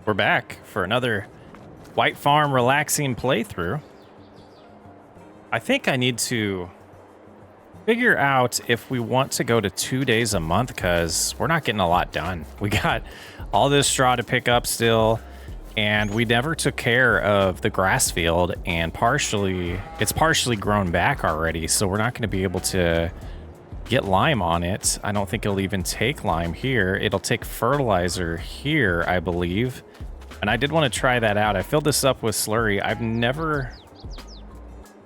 We're back for another White Farm relaxing playthrough. I think I need to figure out if we want to go to 2 days a month because we're not getting a lot done. We got all this straw to pick up still, and we never took care of the grass field, and it's partially grown back already, so we're not going to be able to get lime on it. I don't think it'll even take lime here. It'll take fertilizer here, I believe. And I did want to try that out. I filled this up with slurry. I've never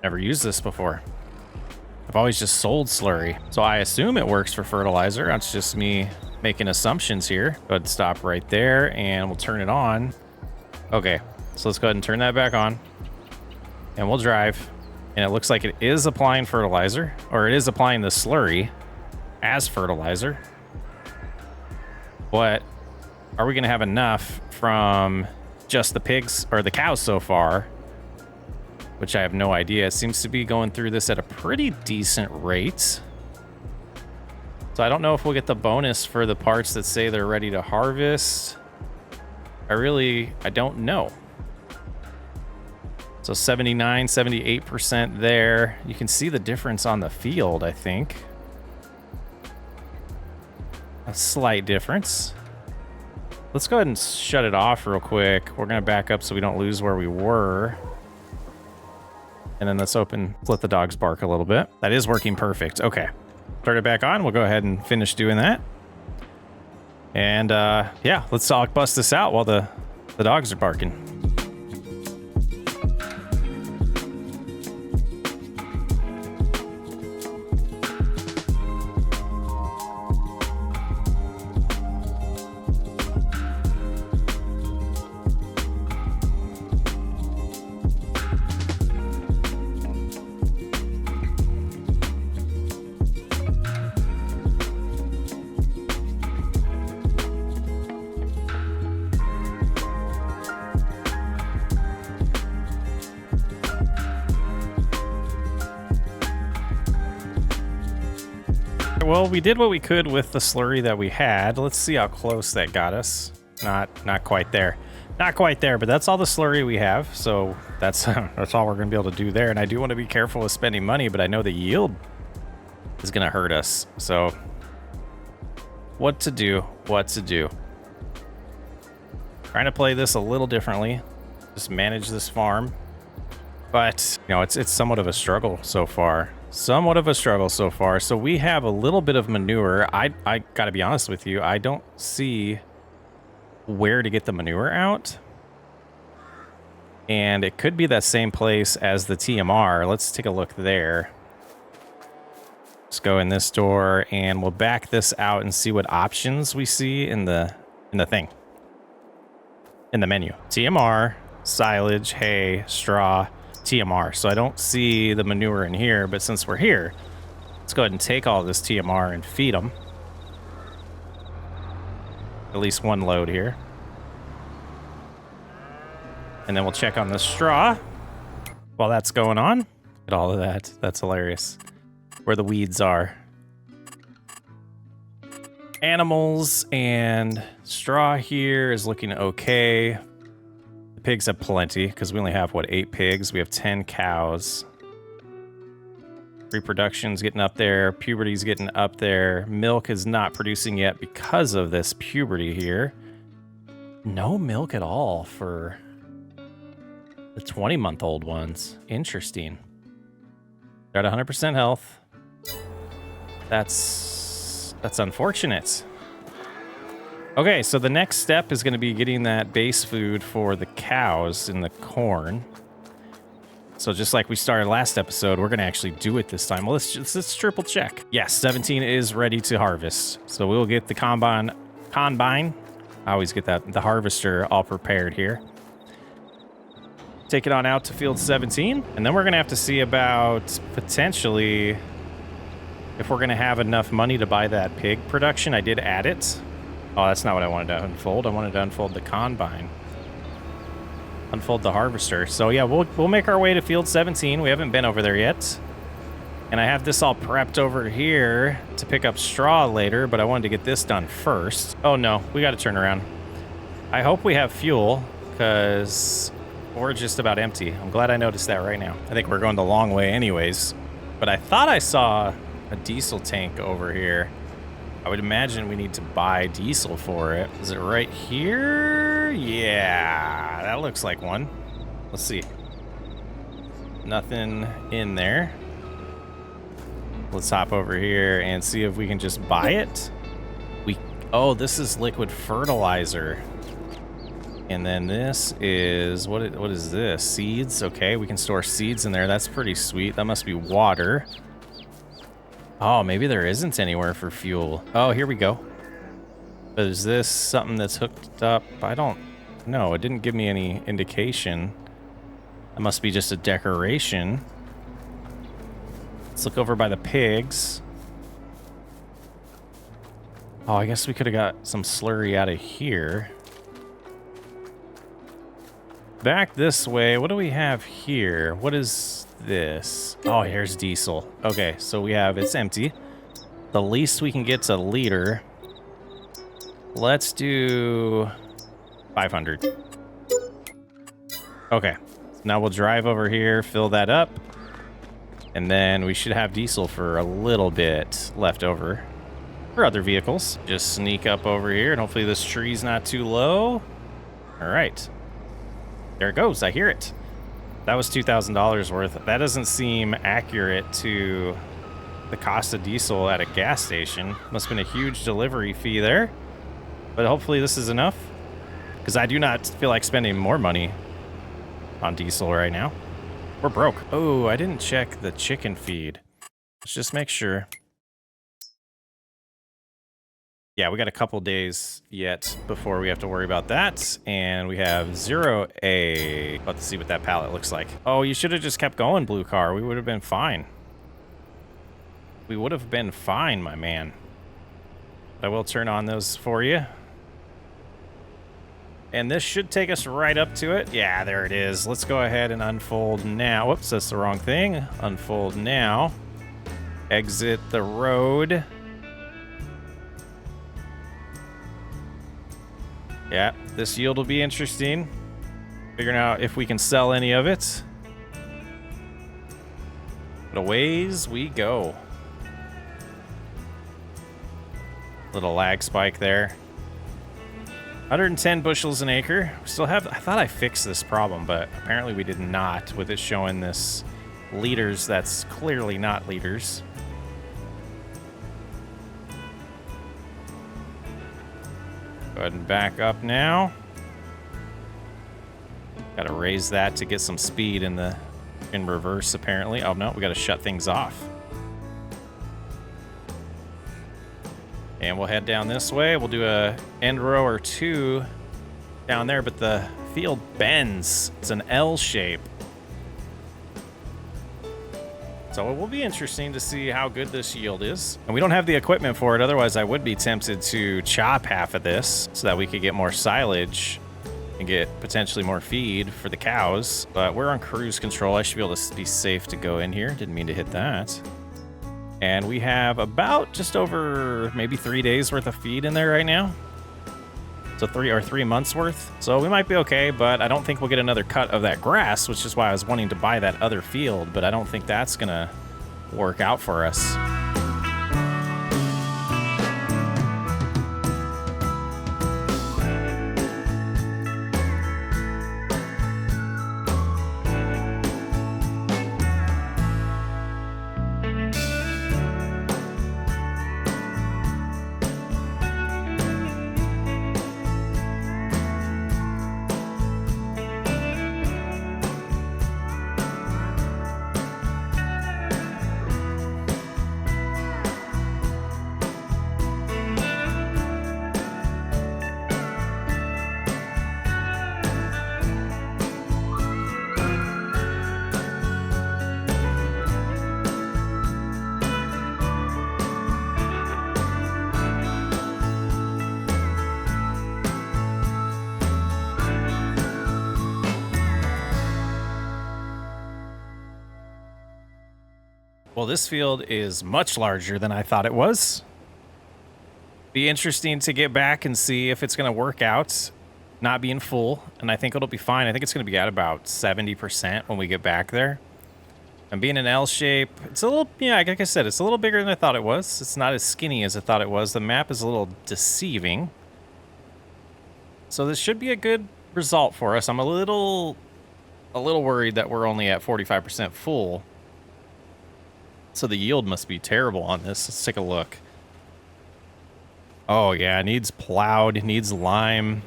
used this before. I've always just sold slurry. So I assume it works for fertilizer. That's just me making assumptions here. Go ahead and stop right there and we'll turn it on. Okay, so let's go ahead and turn that back on. And we'll drive. And it looks like it is applying fertilizer, or it is applying the slurry as fertilizer. But are we going to have enough from just the pigs or the cows so far? Which I have no idea. It seems to be going through this at a pretty decent rate. So I don't know if we'll get the bonus for the parts that say they're ready to harvest. I don't know. So 79, 78% there. You can see the difference on the field, I think. A slight difference. Let's go ahead and shut it off real quick. We're going to back up so we don't lose where we were. And then let's let the dogs bark a little bit. That is working perfect. Okay. Start it back on. We'll go ahead and finish doing that. And yeah, let's bust this out while the dogs are barking. Well, we did what we could with the slurry that we had. Let's see how close that got us. Not quite there. Not quite there, but that's all the slurry we have. So that's all we're going to be able to do there. And I do want to be careful with spending money, but I know the yield is going to hurt us. So what to do? Trying to play this a little differently. Just manage this farm. But, you know, it's somewhat of a struggle so far. So we have a little bit of manure. I gotta be honest with you, I don't see where to get the manure out. And it could be that same place as the TMR. Let's take a look there. Let's go in this door and we'll back this out and see what options we see in the thing. In the menu. TMR, silage, hay, straw, TMR. So I don't see the manure in here, but since we're here, let's go ahead and take all this TMR and feed them. At least one load here. And then we'll check on the straw while that's going on. Look at all of that. That's hilarious. Where the weeds are. Animals and straw here is looking okay. Pigs have plenty because we only have 8 pigs. We have 10 cows. Reproduction's getting up there. Puberty's getting up there. Milk is not producing yet because of this puberty here. No milk at all for the 20-month-old ones. Interesting. They're at 100% health. That's unfortunate. Okay, so the next step is going to be getting that base food for the cows in the corn. So just like we started last episode, we're going to actually do it this time. Well, let's triple check. Yes, 17 is ready to harvest. So we'll get the combine. I always get the harvester all prepared here. Take it on out to field 17. And then we're going to have to see about potentially if we're going to have enough money to buy that pig production. I did add it. Oh, that's not what I wanted to unfold. I wanted to unfold the combine. Unfold the harvester. So yeah, we'll make our way to field 17. We haven't been over there yet. And I have this all prepped over here to pick up straw later, but I wanted to get this done first. Oh no, we got to turn around. I hope we have fuel, because we're just about empty. I'm glad I noticed that right now. I think we're going the long way anyways. But I thought I saw a diesel tank over here. I would imagine we need to buy diesel for it. Is it right here? Yeah, that looks like one. Let's see. Nothing in there. Let's hop over here and see if we can just buy it. Oh, this is liquid fertilizer. And then this is, what is this? Seeds? Okay, we can store seeds in there. That's pretty sweet. That must be water. Oh, maybe there isn't anywhere for fuel. Oh, here we go. But is this something that's hooked up? I don't know. It didn't give me any indication. That must be just a decoration. Let's look over by the pigs. Oh, I guess we could have got some slurry out of here. Back this way, what do we have here? What is this? Oh, here's diesel. Okay, so we have, it's empty. The least we can get's a liter. Let's do 500. Okay, so now we'll drive over here, fill that up. And then we should have diesel for a little bit left over for other vehicles. Just sneak up over here, and hopefully this tree's not too low. All right. There it goes. I hear it. That was $2,000 worth. That doesn't seem accurate to the cost of diesel at a gas station. Must have been a huge delivery fee there. But hopefully this is enough, because I do not feel like spending more money on diesel right now. We're broke. Oh, I didn't check the chicken feed. Let's just make sure. Yeah, we got a couple days yet before we have to worry about that. And we have 0A. Let's see what that pallet looks like. Oh, you should have just kept going, blue car. We would have been fine. We would have been fine, my man. I will turn on those for you. And this should take us right up to it. Yeah, there it is. Let's go ahead and unfold now. Whoops, that's the wrong thing. Unfold now. Exit the road. Yeah, this yield will be interesting. Figuring out if we can sell any of it. But aways we go. Little lag spike there. 110 bushels an acre. We still have, I thought I fixed this problem, but apparently we did not, with it showing this liters that's clearly not liters. Go ahead and back up now. Got to raise that to get some speed in reverse, apparently. Oh no, we got to shut things off. And we'll head down this way. We'll do a end row or two down there, but the field bends. It's an L shape. So it will be interesting to see how good this yield is. And we don't have the equipment for it. Otherwise, I would be tempted to chop half of this so that we could get more silage and get potentially more feed for the cows. But we're on cruise control. I should be able to be safe to go in here. Didn't mean to hit that. And we have about just over maybe 3 days worth of feed in there right now. So 3 months worth. So we might be okay, but I don't think we'll get another cut of that grass, which is why I was wanting to buy that other field, but I don't think that's gonna work out for us. Well, this field is much larger than I thought it was. Be interesting to get back and see if it's going to work out. not being full, and I think it'll be fine. I think it's going to be at about 70% when we get back there. And being an L shape, it's a little, yeah, like I said, it's a little bigger than I thought it was. It's not as skinny as I thought it was. The map is a little deceiving. So this should be a good result for us. I'm a little worried that we're only at 45% full. So the yield must be terrible on this. Let's take a look. Oh yeah, it needs plowed, it needs lime.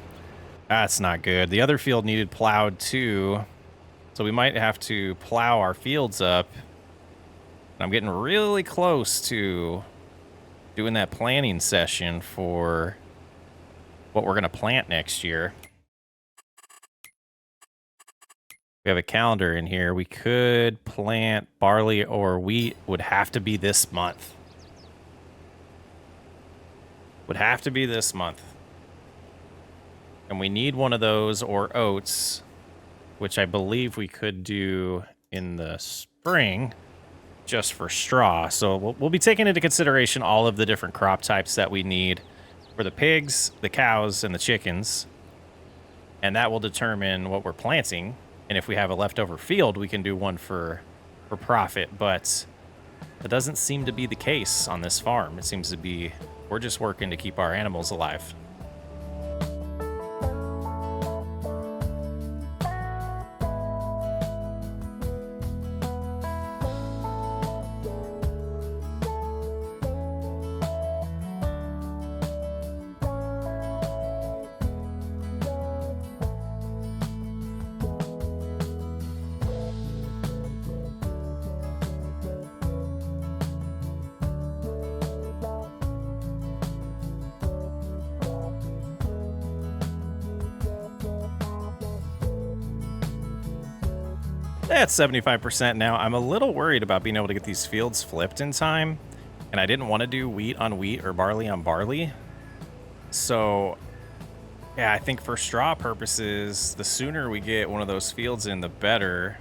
That's not good. The other field needed plowed too. So we might have to plow our fields up. I'm getting really close to doing that planning session for what we're going to plant next year. We have a calendar in here. We could plant barley or wheat. Would have to be this month. Would have to be this month. And we need one of those or oats, which I believe we could do in the spring just for straw. So we'll be taking into consideration all of the different crop types that we need for the pigs, the cows, and the chickens. And that will determine what we're planting. And if we have a leftover field, we can do one for profit. But that doesn't seem to be the case on this farm. It seems to be we're just working to keep our animals alive. That's 75% now. I'm a little worried about being able to get these fields flipped in time. And I didn't want to do wheat on wheat or barley on barley. So, yeah, I think for straw purposes, the sooner we get one of those fields in, the better.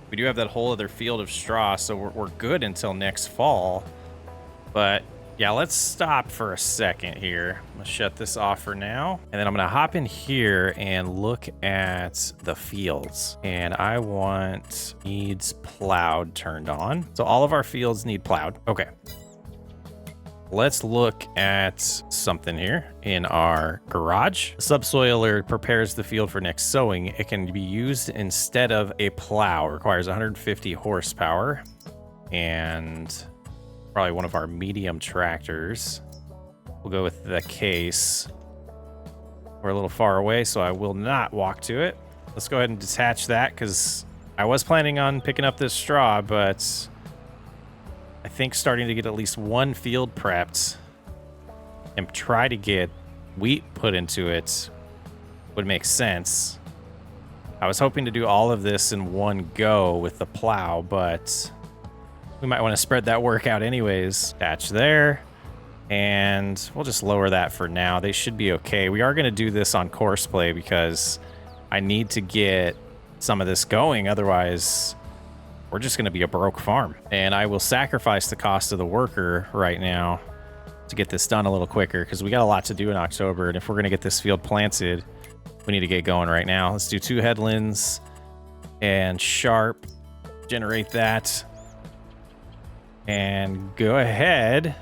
We do have that whole other field of straw, so we're good until next fall. But yeah, let's stop for a second here. I'm gonna shut this off for now. And then I'm gonna hop in here and look at the fields. And I want needs plowed turned on. So all of our fields need plowed. Okay. Let's look at something here in our garage. Subsoiler prepares the field for next sowing. It can be used instead of a plow. It requires 150 horsepower and probably one of our medium tractors. We'll go with the case. We're a little far away, so I will not walk to it. Let's go ahead and detach that because I was planning on picking up this straw, but I think starting to get at least one field prepped and try to get wheat put into it would make sense. I was hoping to do all of this in one go with the plow, but we might want to spread that work out anyways. Attach there, and we'll just lower that for now. They should be okay. We are going to do this on course play because I need to get some of this going. Otherwise, we're just going to be a broke farm. And I will sacrifice the cost of the worker right now to get this done a little quicker because we got a lot to do in October. And if we're going to get this field planted, we need to get going right now. Let's do 2 headlands and sharp. Generate that. And go ahead.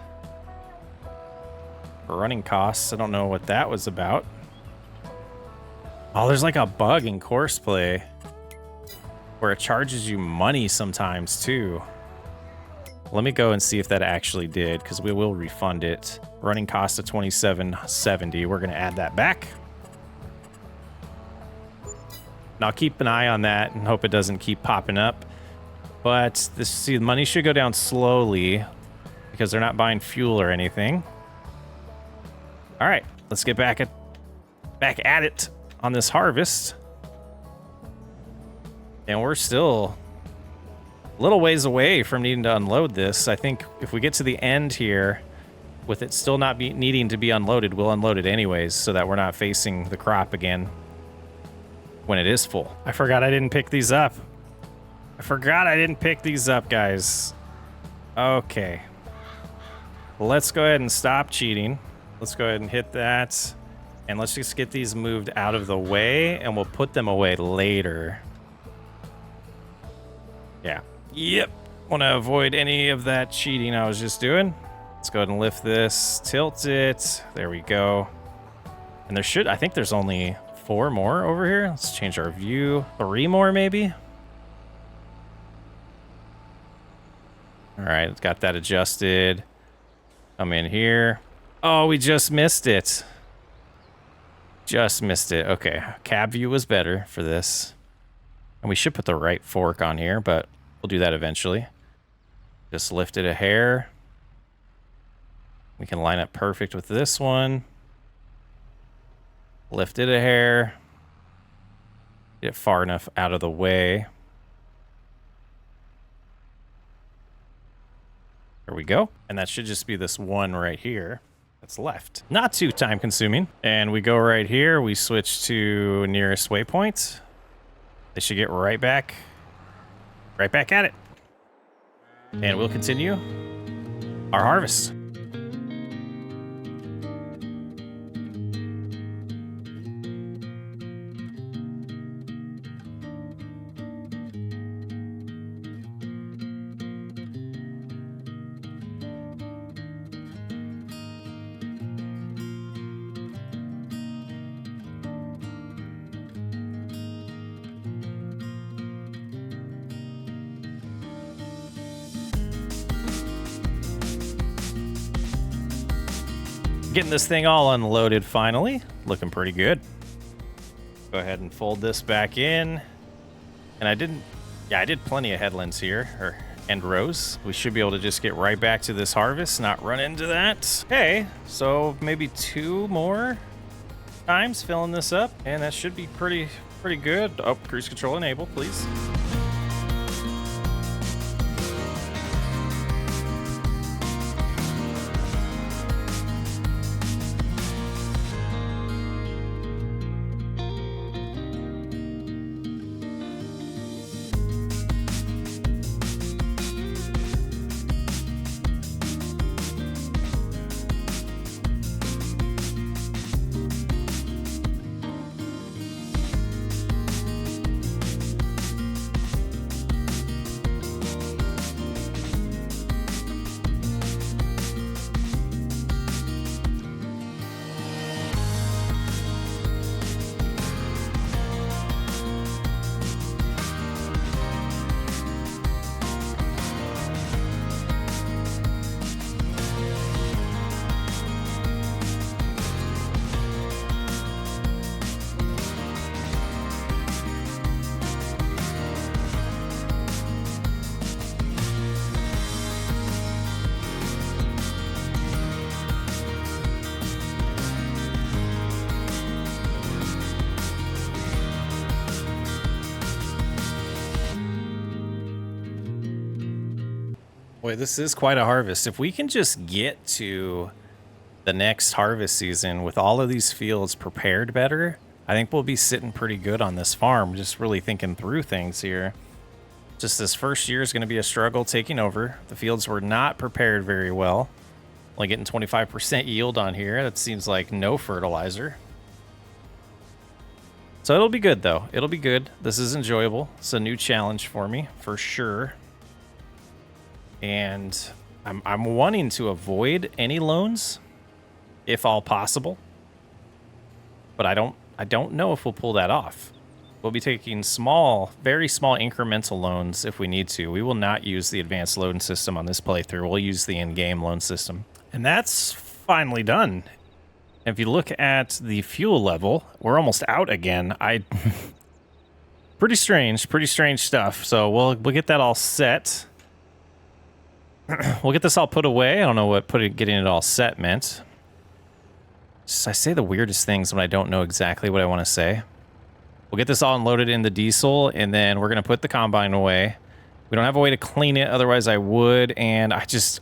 For running costs, I don't know what that was about. Oh, there's like a bug in course play where it charges you money sometimes too. Let me go and see if that actually did, because we will refund it. Running cost of $27.70. We're going to add that back. And I'll keep an eye on that and hope it doesn't keep popping up. But this, see, the money should go down slowly because they're not buying fuel or anything. All right, let's get back at it on this harvest. And we're still a little ways away from needing to unload this. I think if we get to the end here, with it still not needing to be unloaded, we'll unload it anyways so that we're not facing the crop again when it is full. I forgot I didn't pick these up. Guys. Okay. Let's go ahead and stop cheating. Let's go ahead and hit that. And let's just get these moved out of the way, and we'll put them away later. Yeah. Yep. Want to avoid any of that cheating I was just doing. Let's go ahead and lift this, tilt it. There we go. And I think there's only 4 more over here. Let's change our view. 3 more, maybe. All right, got that adjusted. Come in here. Oh, we just missed it. Just missed it. Okay, cab view was better for this. And we should put the right fork on here, but we'll do that eventually. Just lift it a hair. We can line up perfect with this one. Lift it a hair. Get it far enough out of the way. There we go. And that should just be this one right here that's left. Not too time consuming. And we go right here. We switch to nearest waypoint. They should get right back at it. And we'll continue our harvest. Getting this thing all unloaded finally. Looking pretty good. Go ahead and fold this back in. And I did plenty of headlands here, or end rows. We should be able to just get right back to this harvest, not run into that. Okay, so maybe 2 more times filling this up, and that should be pretty good. Oh, cruise control enable, please. Boy, this is quite a harvest. If we can just get to the next harvest season with all of these fields prepared better, I think we'll be sitting pretty good on this farm. Just really thinking through things here. Just this first year is going to be a struggle taking over. The fields were not prepared very well. Only getting 25% yield on here. That seems like no fertilizer. So it'll be good, though. It'll be good. This is enjoyable. It's a new challenge for me, for sure. And I'm wanting to avoid any loans, if all possible. But I don't know if we'll pull that off. We'll be taking small, very small incremental loans if we need to. We will not use the advanced loan system on this playthrough. We'll use the in-game loan system. And that's finally done. If you look at the fuel level, we're almost out again. Pretty strange stuff. So we'll get that all set. We'll get this all put away. I don't know what getting it all set meant. I say the weirdest things when I don't know exactly what I want to say. We'll get this all unloaded in the diesel, and then we're going to put the combine away. We don't have a way to clean it, otherwise I would, and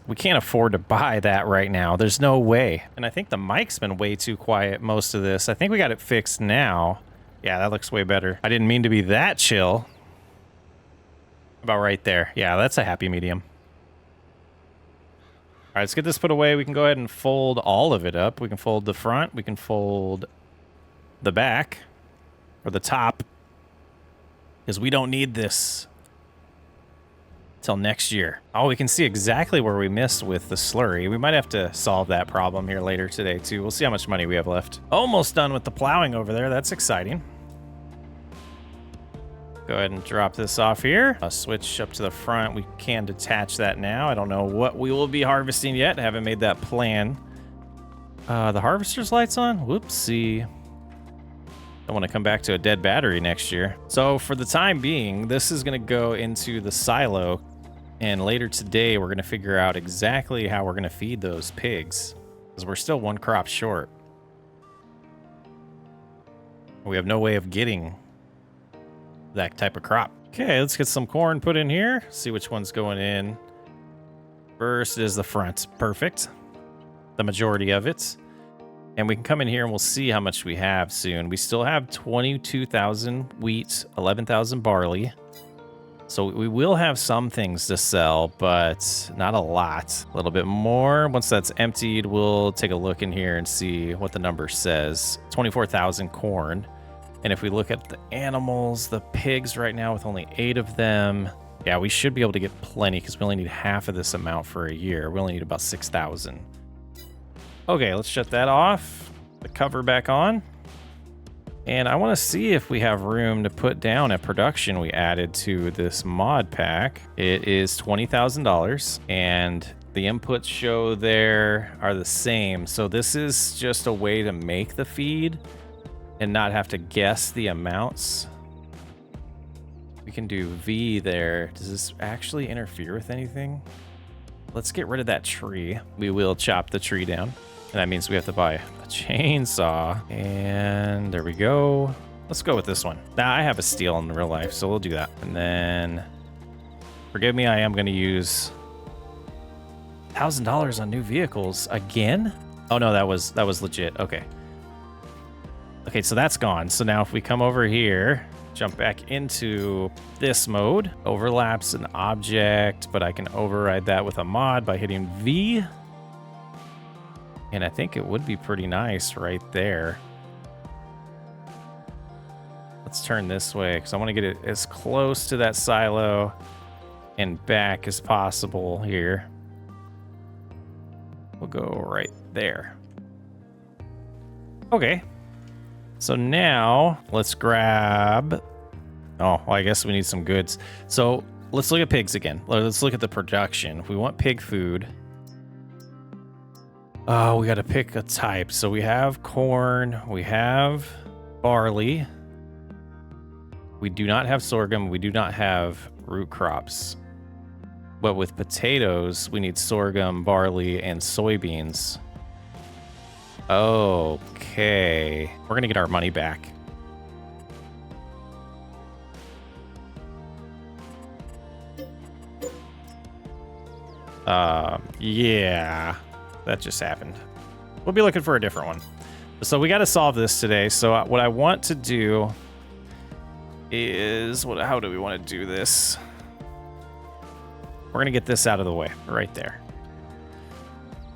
we can't afford to buy that right now. There's no way. And I think the mic's been way too quiet most of this. I think we got it fixed now. Yeah, that looks way better. I didn't mean to be that chill. About right there. Yeah, that's a happy medium. All right, let's get this put away. We can go ahead and fold all of it up. We can fold the front. We can fold the back or the top because we don't need this till next year. Oh, we can see exactly where we missed with the slurry. We might have to solve that problem here later today too. We'll see how much money we have left. Almost done with the plowing over there. That's exciting. Go ahead and drop this off here. I'll switch up to the front. We can detach that now. I don't know what we will be harvesting yet. Haven't made that plan. The harvester's light's on? Whoopsie. Don't want to come back to a dead battery next year. So for the time being, this is going to go into the silo. And later today, we're going to figure out exactly how we're going to feed those pigs. Because we're still one crop short. We have no way of getting that type of crop. Okay, let's get some corn put in here. See which one's going in. First is the front. Perfect. The majority of it. And we can come in here and we'll see how much we have soon. We still have 22,000 wheat, 11,000 barley. So we will have some things to sell, but not a lot. A little bit more. Once that's emptied, we'll take a look in here and see what the number says. 24,000 corn. And if we look at the animals, the pigs right now with only 8 of them, yeah, we should be able to get plenty because we only need half of this amount for a year. We only need about 6,000. Okay, let's shut that off. The cover back on. And I want to see if we have room to put down a production we added to this mod pack. It is $20,000 and the inputs show there are the same. So this is just a way to make the feed and not have to guess the amounts. We can do V there. Does this actually interfere with anything? Let's get rid of that tree. We will chop the tree down. And that means we have to buy a chainsaw. And there we go. Let's go with this one. Now, I have a steel in real life, so we'll do that. And then, forgive me, I am going to use $1,000 on new vehicles again. Oh no, that was legit. Okay. Okay, so that's gone. So now if we come over here, jump back into this mode, overlaps an object, but I can override that with a mod by hitting V. And I think it would be pretty nice right there. Let's turn this way because I want to get it as close to that silo and back as possible here. We'll go right there. Okay. So now let's grab... Oh, well, I guess we need some goods. So let's look at pigs again. Let's look at the production. If we want pig food... Oh, we got to pick a type. So we have corn, we have barley. We do not have sorghum, we do not have root crops. But with potatoes, we need sorghum, barley, and soybeans. Okay. We're going to get our money back. Yeah. That just happened. We'll be looking for a different one. So we got to solve this today. So what I want to do is... how do we want to do this? We're going to get this out of the way right there.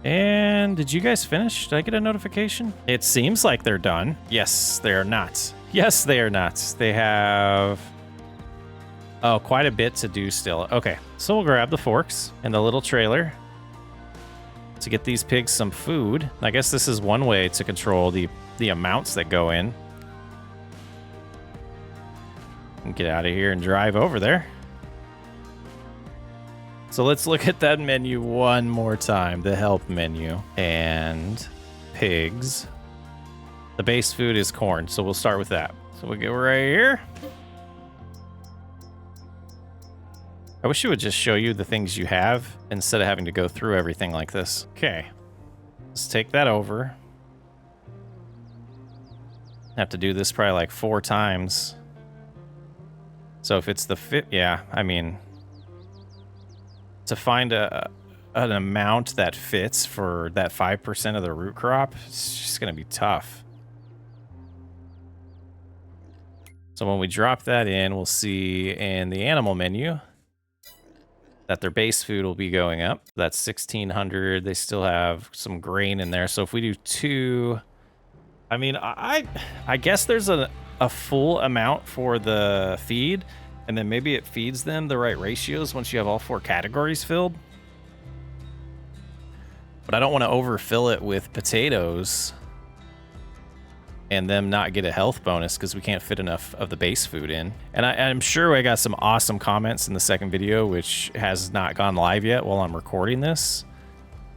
And did you guys finish? Did I get a notification? It seems like they're done. Yes, they are not. Yes, they are not. They have... Oh, quite a bit to do still. Okay, so we'll grab the forks and the little trailer to get these pigs some food. I guess this is one way to control the amounts that go in. And get out of here and drive over there. So let's look at that menu one more time, the help menu. And pigs. The base food is corn, so we'll start with that. So we'll go right here. I wish it would just show you the things you have instead of having to go through everything like this. Okay. Let's take that over. Have to do this probably like 4 times. So if it's the fit, yeah, I mean, to find an amount that fits for that 5% of the root crop, it's just going to be tough. So when we drop that in, we'll see in the animal menu that their base food will be going up. That's 1,600. They still have some grain in there. So if we do 2 I mean, I guess there's a full amount for the feed, and then maybe it feeds them the right ratios once you have all 4 categories filled. But I don't want to overfill it with potatoes and them not get a health bonus because we can't fit enough of the base food in. And I'm sure I got some awesome comments in the second video, which has not gone live yet while I'm recording this.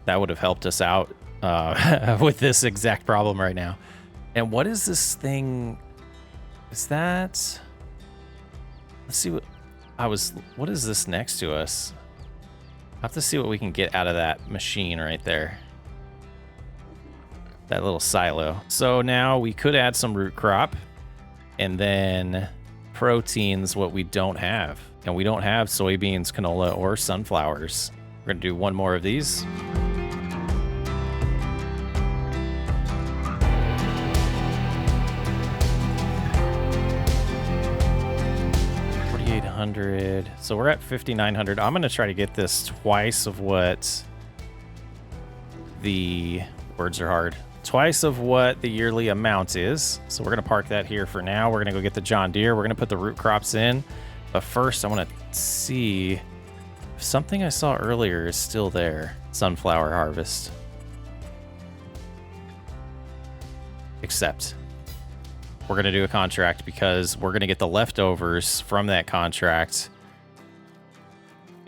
That would have helped us out with this exact problem right now. And what is this thing? Is that... Let's see what is this next to us? I'll have to see what we can get out of that machine right there. That little silo. So now we could add some root crop, and then proteins what we don't have. And we don't have soybeans, canola, or sunflowers. We're gonna do one more of these. 4,800. So we're at 5,900. I'm gonna try to get this twice of what the words are hard. Twice of what the yearly amount is. So we're gonna park that here for now. We're gonna go get the John Deere. We're gonna put the root crops in. But first I wanna see if something I saw earlier is still there. Sunflower harvest. Except we're gonna do a contract because we're gonna get the leftovers from that contract.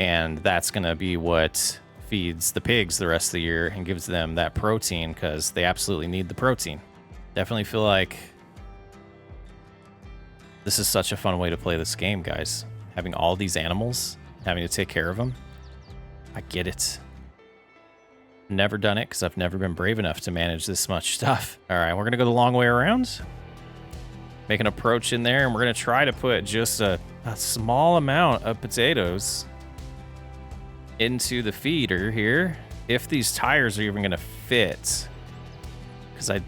And that's gonna be what feeds the pigs the rest of the year and gives them that protein because they absolutely need the protein. Definitely feel like this is such a fun way to play this game, guys. Having all these animals, having to take care of them. I get it. Never done it because I've never been brave enough to manage this much stuff. All right, we're gonna go the long way around. Make an approach in there, and we're gonna try to put just a small amount of potatoes into the feeder here, if these tires are even gonna fit, because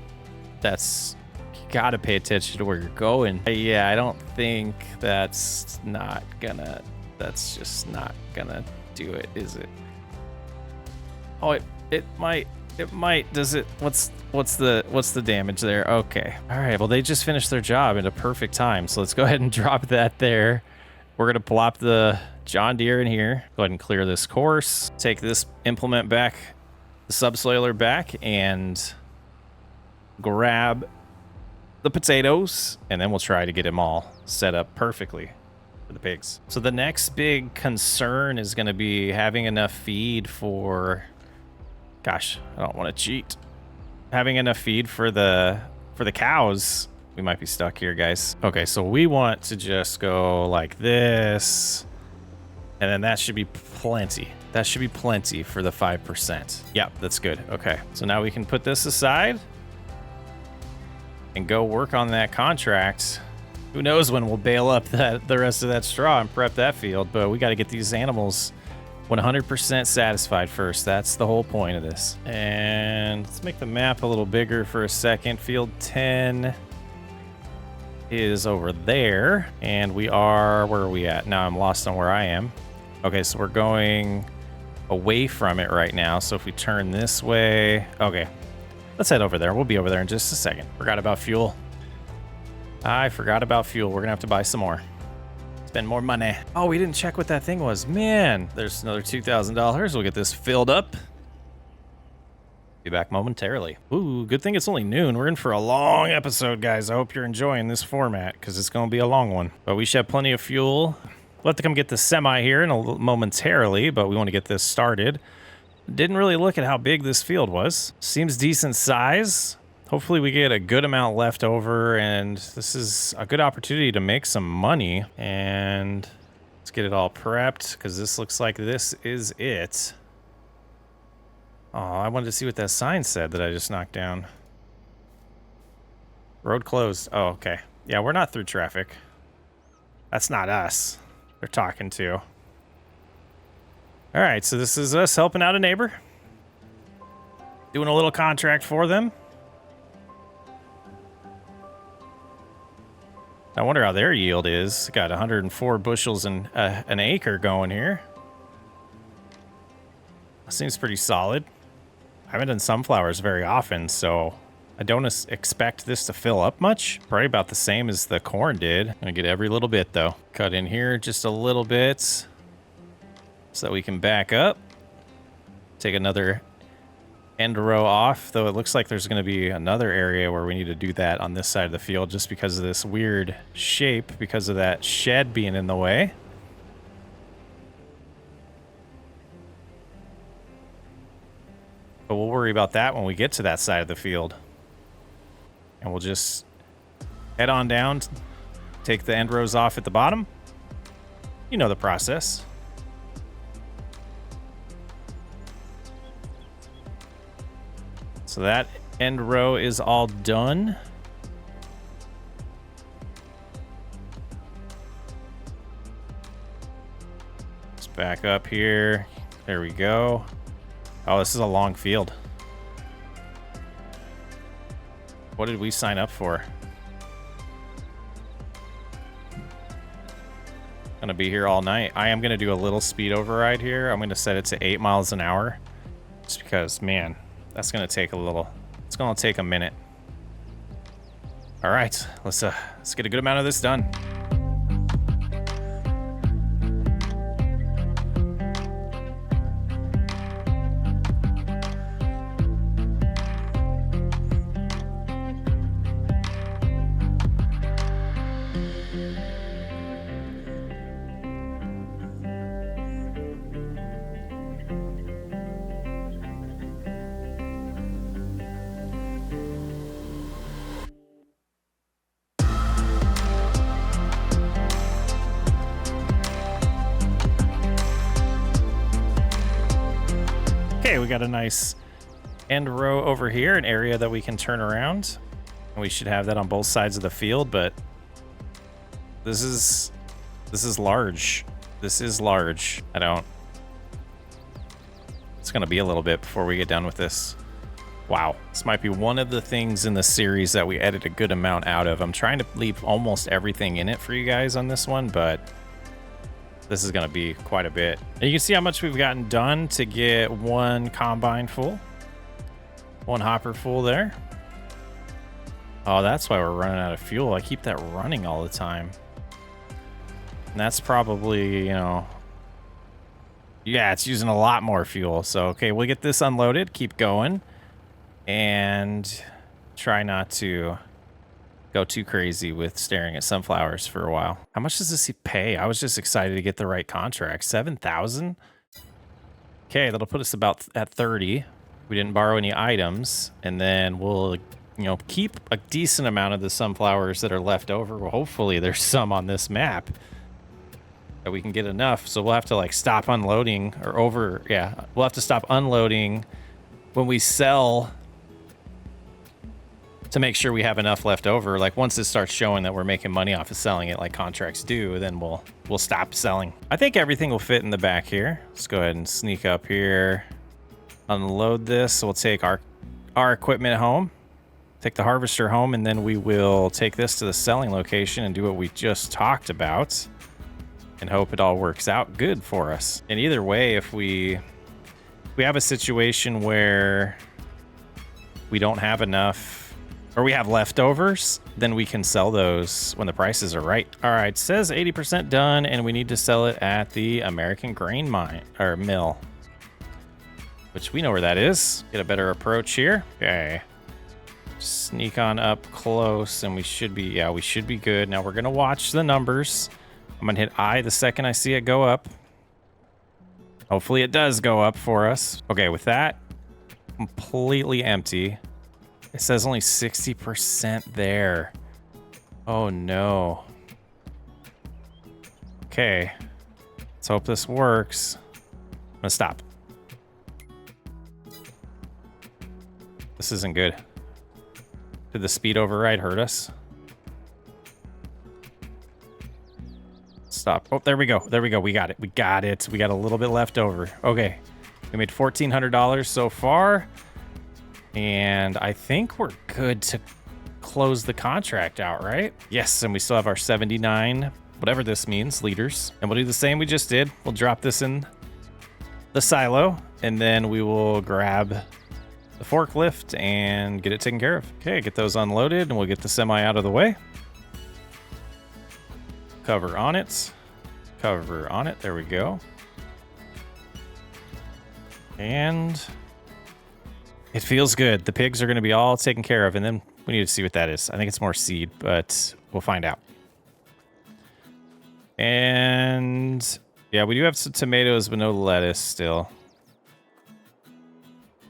that's, you gotta pay attention to where you're going. Yeah, I don't think that's just not gonna do it, is it? Oh, it might. Does it? What's the damage there? Okay. All right. Well, they just finished their job in a perfect time. So let's go ahead and drop that there. We're gonna plop the John Deere in here. Go ahead and clear this course. Take this implement back, the subsoiler back, and grab the potatoes, and then we'll try to get them all set up perfectly for the pigs. So the next big concern is gonna be having enough feed for, gosh, I don't want to cheat. Having enough feed for the cows. We might be stuck here, guys. Okay, so we want to just go like this, and then that should be plenty. That should be plenty for the 5%. Yep, that's good. Okay, so now we can put this aside and go work on that contract. Who knows when we'll bale up the rest of that straw and prep that field, but we got to get these animals 100% satisfied first. That's the whole point of this. And let's make the map a little bigger for a second. Field 10 is over there, and we are, where are we at? Now I'm lost on where I am. Okay, so we're going away from it right now. So if we turn this way, okay, let's head over there. We'll be over there in just a second. Forgot about fuel. I forgot about fuel. We're gonna have to buy some more. Spend more money. Oh, we didn't check what that thing was. Man, there's another $2,000. We'll get this filled up. Be back momentarily. Ooh, good thing it's only noon. We're in for a long episode, guys. I hope you're enjoying this format because it's going to be a long one. But we should have plenty of fuel. We'll have to come get the semi here momentarily, but we want to get this started. Didn't really look at how big this field was. Seems decent size. Hopefully we get a good amount left over, and this is a good opportunity to make some money. And let's get it all prepped because this looks like this is it. Oh, I wanted to see what that sign said that I just knocked down. Road closed. Oh, okay. Yeah, we're not through traffic. That's not us they're talking to. All right, so this is us helping out a neighbor. Doing a little contract for them. I wonder how their yield is. Got 104 bushels and an acre going here. Seems pretty solid. I haven't done sunflowers very often, so I don't expect this to fill up much. Probably about the same as the corn did. Gonna get every little bit though. Cut in here just a little bit so that we can back up. Take another end row off, though it looks like there's gonna be another area where we need to do that on this side of the field just because of this weird shape, because of that shed being in the way. But we'll worry about that when we get to that side of the field. And we'll just head on down, take the end rows off at the bottom. You know the process. So that end row is all done. Let's back up here. There we go. Oh, this is a long field. What did we sign up for? Gonna be here all night. I am gonna do a little speed override here. I'm gonna set it to 8 miles an hour. Just because, man, that's gonna take a little, it's gonna take a minute. All right, let's get a good amount of this done. Okay, we got a nice end row over here, an area that we can turn around. And we should have that on both sides of the field, but this is large. This is large. It's gonna be a little bit before we get done with this. Wow, this might be one of the things in the series that we edit a good amount out of. I'm trying to leave almost everything in it for you guys on this one, but this is going to be quite a bit. And you can see how much we've gotten done to get one combine full. One hopper full there. Oh, that's why we're running out of fuel. I keep that running all the time. And that's probably, you know, yeah, it's using a lot more fuel. So, okay, we'll get this unloaded, keep going, and try not to go too crazy with staring at sunflowers for a while. How much does this pay? I was just excited to get the right contract. 7,000? Okay, that'll put us about at 30. We didn't borrow any items, and then we'll, you know, keep a decent amount of the sunflowers that are left over. Well, hopefully there's some on this map that we can get enough. So we'll have to like stop unloading we'll have to stop unloading when we sell to make sure we have enough left over. Like once it starts showing that we're making money off of selling it like contracts do, then we'll stop selling. I think everything will fit in the back here. Let's go ahead and sneak up here, unload this. We'll take our equipment home, take the harvester home, and then we will take this to the selling location and do what we just talked about and hope it all works out good for us. And either way, if we have a situation where we don't have enough or we have leftovers, then we can sell those when the prices are right. All right, it says 80% done, and we need to sell it at the American Grain Mine or Mill, which we know where that is. Get a better approach here. Okay, sneak on up close, and we should be good. Now we're gonna watch the numbers. I'm gonna hit I the second I see it go up. Hopefully it does go up for us. Okay, with that completely empty. It says only 60% there. Oh no. Okay. Let's hope this works. I'm gonna stop. This isn't good. Did the speed override hurt us? Stop. Oh, there we go. There we go. We got it. We got it. We got a little bit left over. Okay. We made $1,400 so far. And I think we're good to close the contract out, right? Yes, and we still have our 79, whatever this means, liters. And we'll do the same we just did. We'll drop this in the silo, and then we will grab the forklift and get it taken care of. Okay, get those unloaded and we'll get the semi out of the way. Cover on it. Cover on it. There we go. And it feels good. The pigs are going to be all taken care of, and then we need to see what that is. I think it's more seed, but we'll find out. And yeah, we do have some tomatoes, but no lettuce still.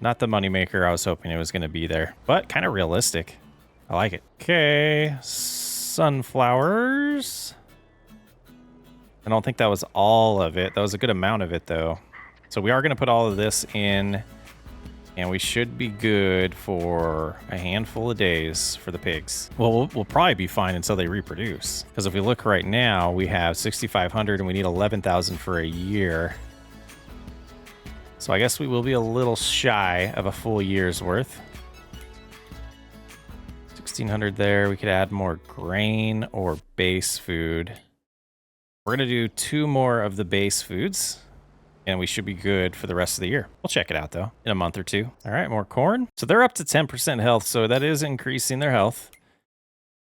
Not the moneymaker I was hoping it was going to be there, but kind of realistic. I like it. Okay, sunflowers. I don't think that was all of it. That was a good amount of it, though. So we are going to put all of this in, and we should be good for a handful of days for the pigs. Well, we'll probably be fine until they reproduce. Because if we look right now, we have 6,500 and we need 11,000 for a year. So I guess we will be a little shy of a full year's worth. 1,600 there. We could add more grain or base food. We're going to do 2 more of the base foods, and we should be good for the rest of the year. We'll check it out, though, in a month or 2. All right, more corn. So they're up to 10% health, so that is increasing their health.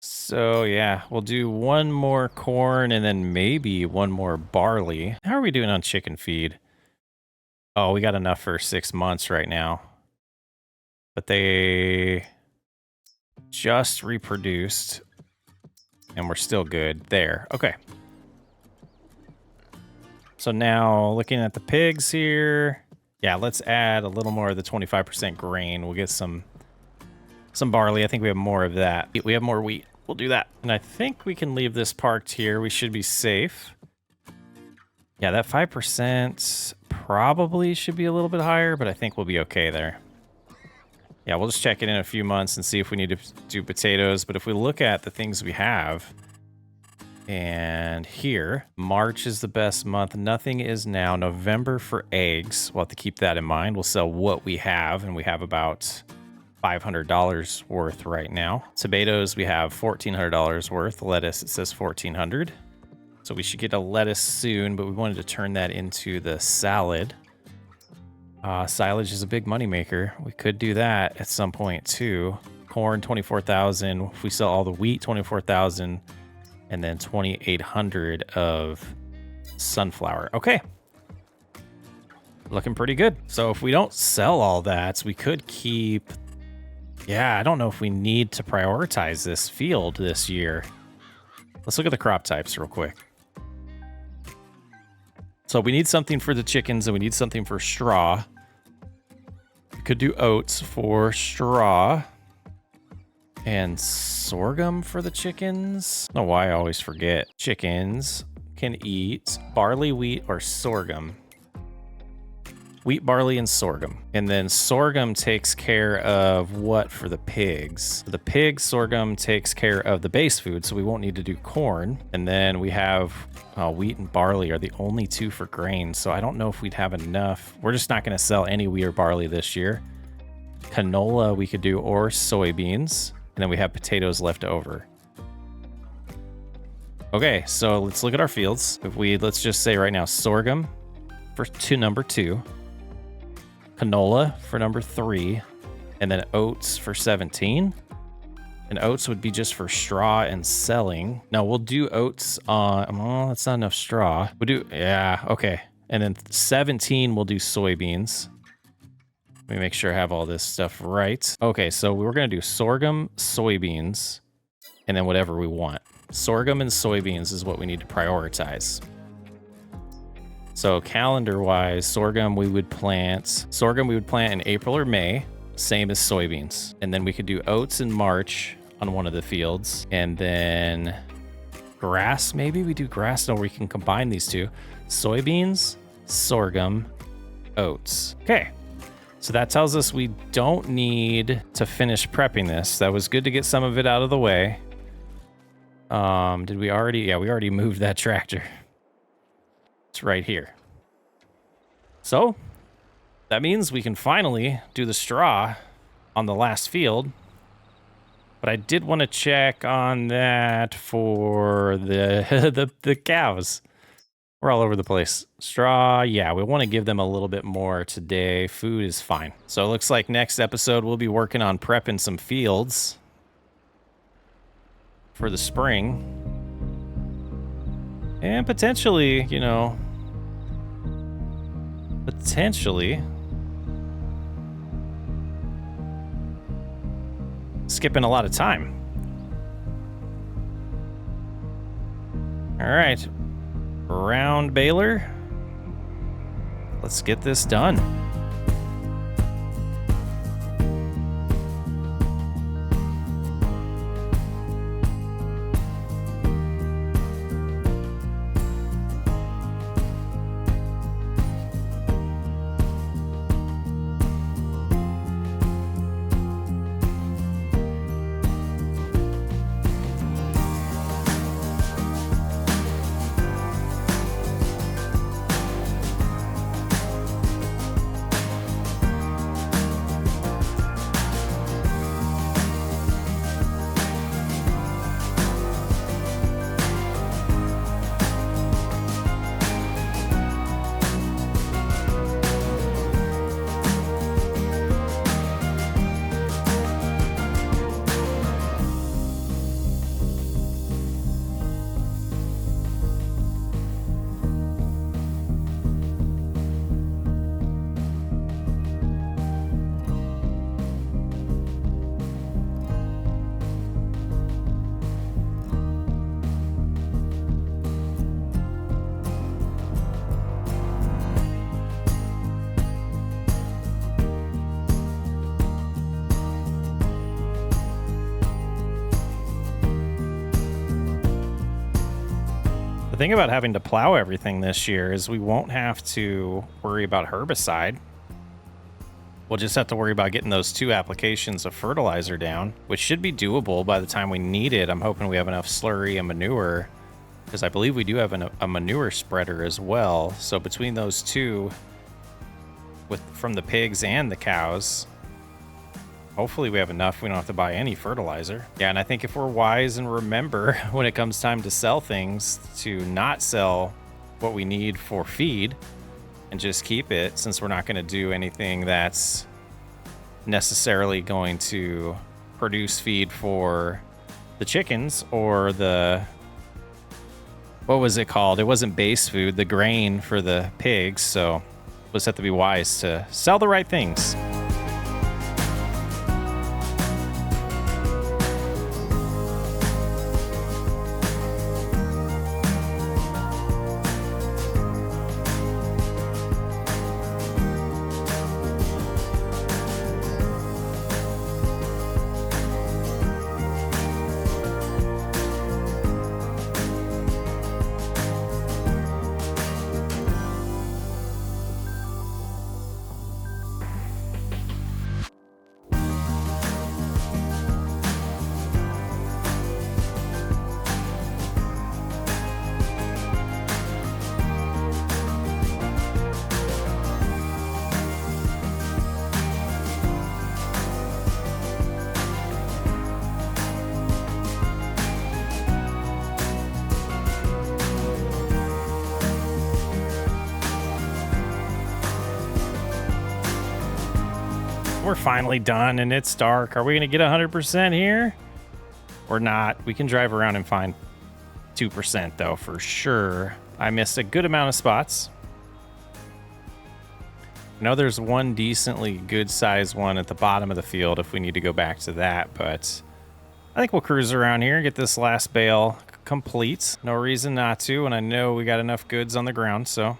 So, yeah, we'll do 1 more corn and then maybe 1 more barley. How are we doing on chicken feed? Oh, we got enough for 6 months right now. But they just reproduced, and we're still good there. Okay. So now looking at the pigs here, yeah, let's add a little more of the 25% grain. We'll get some barley. I think we have more of that. We have more wheat. We'll do that. And I think we can leave this parked here. We should be safe. Yeah, that 5% probably should be a little bit higher, but I think we'll be okay there. Yeah, we'll just check it in a few months and see if we need to do potatoes. But if we look at the things we have, and here, March is the best month. Nothing is now. November for eggs. We'll have to keep that in mind. We'll sell what we have, and we have about $500 worth right now. Tomatoes, we have $1,400 worth. Lettuce, it says $1,400. So we should get a lettuce soon, but we wanted to turn that into the salad. Silage is a big moneymaker. We could do that at some point too. Corn, 24,000. If we sell all the wheat, 24,000. And then 2,800 of sunflower. Okay. Looking pretty good. So if we don't sell all that, we could keep... Yeah, I don't know if we need to prioritize this field this year. Let's look at the crop types real quick. So we need something for the chickens and we need something for straw. We could do oats for straw. And sorghum for the chickens. I don't know why I always forget. Chickens can eat barley, wheat, or sorghum. Wheat, barley, and sorghum. And then sorghum takes care of what for the pigs? For the pigs, sorghum takes care of the base food, so we won't need to do corn. And then we have wheat and barley are the only 2 for grain, so I don't know if we'd have enough. We're just not going to sell any wheat or barley this year. Canola we could do, or soybeans. And then we have potatoes left over. Okay, so let's look at our fields. Let's just say right now, sorghum for number 2, canola for number 3, and then oats for 17. And oats would be just for straw and selling. No, we'll do oats on, well, that's not enough straw. Yeah, okay. And then 17, we'll do soybeans. Let me make sure I have all this stuff right. Okay, so we're going to do sorghum, soybeans, and then whatever we want. Sorghum and soybeans is what we need to prioritize. So calendar-wise, sorghum we would plant in April or May, same as soybeans. And then we could do oats in March on one of the fields. And then grass, maybe we do grass, or we can combine these 2. Soybeans, sorghum, oats. Okay. So that tells us we don't need to finish prepping this. That was good to get some of it out of the way. Did we already? Yeah, we already moved that tractor. It's right here. So that means we can finally do the straw on the last field. But I did want to check on that for the the cows. We're all over the place. Straw, yeah, we want to give them a little bit more today. Food is fine. So it looks like next episode we'll be working on prepping some fields for the spring. And potentially, you know, skipping a lot of time. All right. Round baler. Let's get this done. The thing about having to plow everything this year is we won't have to worry about herbicide. We'll just have to worry about getting those 2 applications of fertilizer down, which should be doable by the time we need it. I'm hoping we have enough slurry and manure, because I believe we do have a manure spreader as well. So between those 2, from the pigs and the cows, hopefully we have enough. We don't have to buy any fertilizer. Yeah, and I think if we're wise and remember when it comes time to sell things, to not sell what we need for feed and just keep it, since we're not going to do anything that's necessarily going to produce feed for the chickens or the, what was it called? It wasn't base food, the grain for the pigs. So we'll just have to be wise to sell the right things. We're finally done and it's dark. Are we going to get 100% here or not? We can drive around and find 2% though, for sure. I missed a good amount of spots. I know there's one decently good sized one at the bottom of the field if we need to go back to that, but I think we'll cruise around here and get this last bale complete. No reason not to, and I know we got enough goods on the ground, so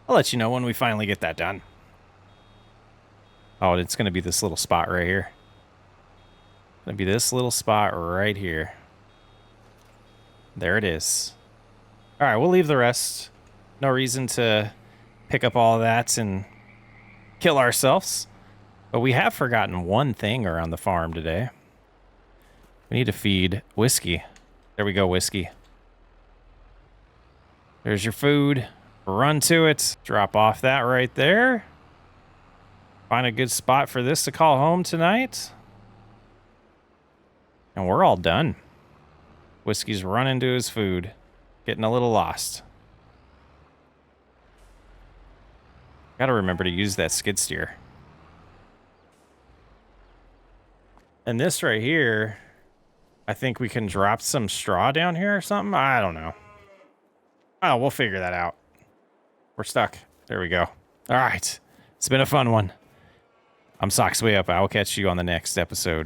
I'll let you know when we finally get that done. Oh, it's going to be this little spot right here. It's going to be this little spot right here. There it is. All right, we'll leave the rest. No reason to pick up all of that and kill ourselves. But we have forgotten one thing around the farm today. We need to feed Whiskey. There we go, Whiskey. There's your food. Run to it. Drop off that right there. Find a good spot for this to call home tonight. And we're all done. Whiskey's running to his food. Getting a little lost. Gotta remember to use that skid steer. And this right here, I think we can drop some straw down here or something. I don't know. Oh, we'll figure that out. We're stuck. There we go. All right. It's been a fun one. I'm Socksway Up. I will catch you on the next episode.